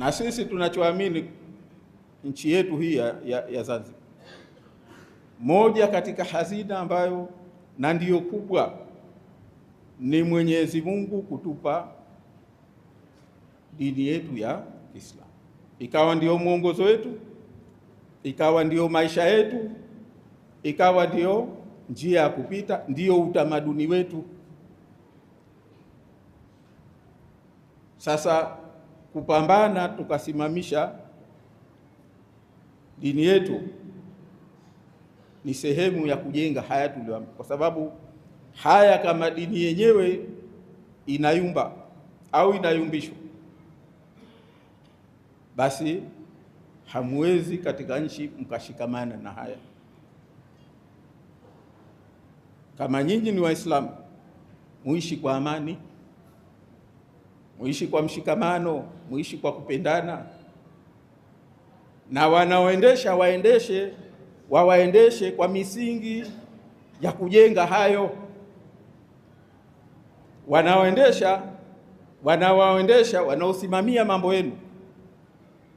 Na sisi tunachoamini nchi yetu hii ya Zanzibar, moja katika hazina ambayo na ndiyo kubwa ni Mwenyezi Mungu kutupa dini yetu ya Islam, ikawa ndiyo mwongozo wetu, ikawa ndiyo maisha yetu, ikawa ndiyo njia ya kupita, ndiyo utamaduni wetu. Sasa kupambana tukasimamisha dini yetu ni sehemu ya kujenga haya tulioambiwa, kwa sababu haya kama dini yenyewe inayumba au inayumbishwa, basi hamwezi katika nchi mkashikamana na haya. Kama nyinyi ni Waislamu, muishi kwa amani, muishi kwa mshikamano, muishi kwa kupendana, na wanaoendesha wawaendeshe kwa misingi ya kujenga hayo. Wanaosimamia mambo yenu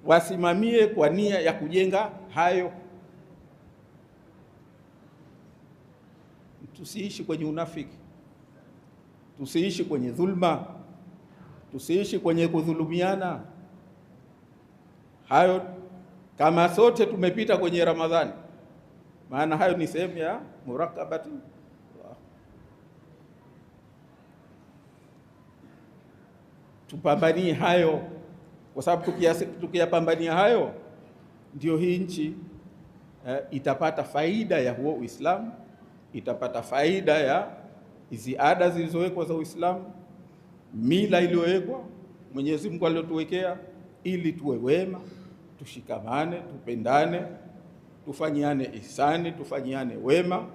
wasimamie kwa nia ya kujenga hayo. Tusiishi kwenye unafiki, tusiishi kwenye dhulma, tusiishi kwenye kudhulumiana. Hayo kama sote tumepita kwenye Ramadhani, maana hayo ni sehemu ya murakabati. Tupambanie hayo, kwa sababu tukiyapambania hayo ndio hii nchi itapata faida ya huo Uislamu, itapata faida ya hizi ada zilizowekwa za Uislamu, mila iliyowekwa Mwenyezi Mungu aliyotuwekea, ili tuwe wema, tushikamane, tupendane, tufanyiane ihsani, tufanyiane wema,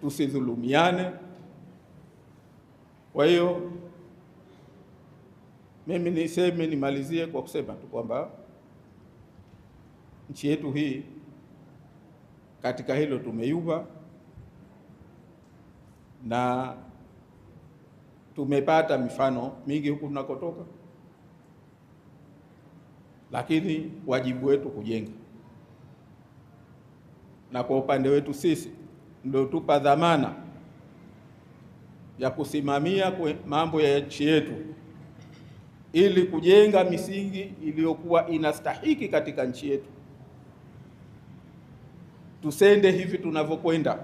tusidhulumiane. Kwa hiyo mimi nimalizie kwa kusema tu kwamba nchi yetu hii katika hilo tumeyumba, na tumepata mifano mingi huku tunakotoka, lakini wajibu wetu kujenga. Na kwa upande wetu sisi ndio tupa dhamana ya kusimamia mambo ya nchi yetu, ili kujenga misingi iliyokuwa inastahiki katika nchi yetu. Tusende hivi tunavyokwenda,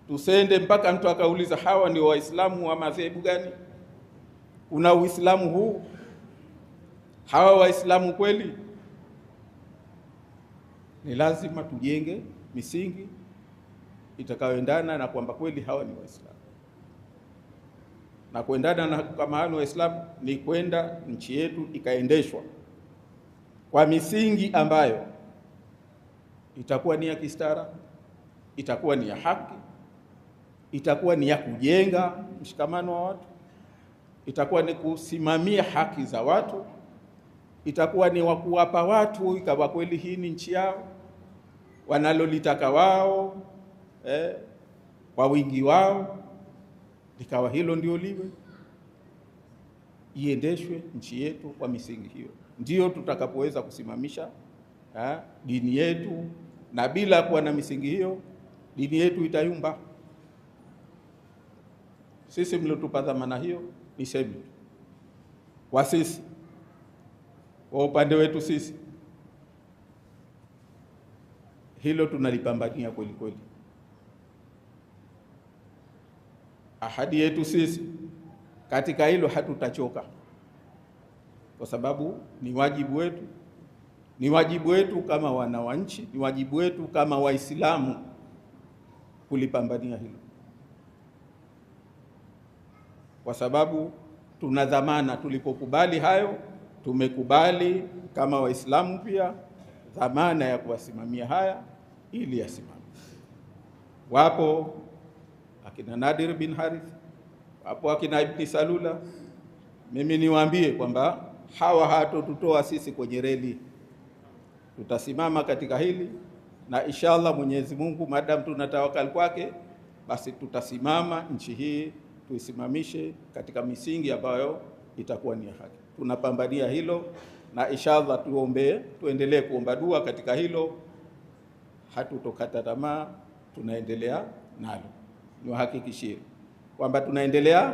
tusende mpaka mtu akauliza hawa ndio Waislamu wa madhehebu gani? Kuna Uislamu huu? Hawa Waislamu kweli? Ni lazima tujenge misingi itakayoendana na kwamba kweli hawa ni Waislamu. Na kuendana na kama hawa ni Waislamu ni kwenda nchi yetu ikaendeshwa kwa misingi ambayo itakuwa ni ya kistaarabu, itakuwa ni ya haki, itakuwa ni ya kujenga mshikamano wa watu, itakuwa ni kusimamia haki za watu, itakuwa ni wakuwapa watu ikawa kweli hii ni nchi yao wanalolitaka wao, kwa wingi wao, likawa hilo ndio liwe, iendeshwe nchi yetu kwa misingi hiyo. Ndio tutakapoweza kusimamisha dini yetu, na bila kuwa na misingi hiyo dini yetu itayumba. Sisi mliotupa dhamana hiyo, niseme kwa sisi, kwa upande wetu sisi, hilo tunalipambania kweli kweli. Ahadi yetu sisi katika hilo hatutachoka, kwa sababu ni wajibu wetu, ni wajibu wetu kama wananchi, ni wajibu wetu kama Waislamu kulipambania hilo, kwa sababu tuna dhamana. Tulipokubali hayo, tumekubali kama Waislamu pia dhamana ya kuwasimamia haya ili yasimame. Wapo akina Nadir bin Harith, wapo akina Ibn Salula. Mimi niwaambie kwamba hawa hatotutoa sisi kwenye reli, tutasimama katika hili, na inshallah Mwenyezi Mungu madam tunatawakal kwake, basi tutasimama nchi hii tuisimamishe katika misingi ambayo itakuwa ni haki. Tunapambania hilo, na inshallah tuendelee kuomba dua katika hilo. Hatutokata tamaa, tunaendelea nalo. Niwahakikishie kwamba tunaendelea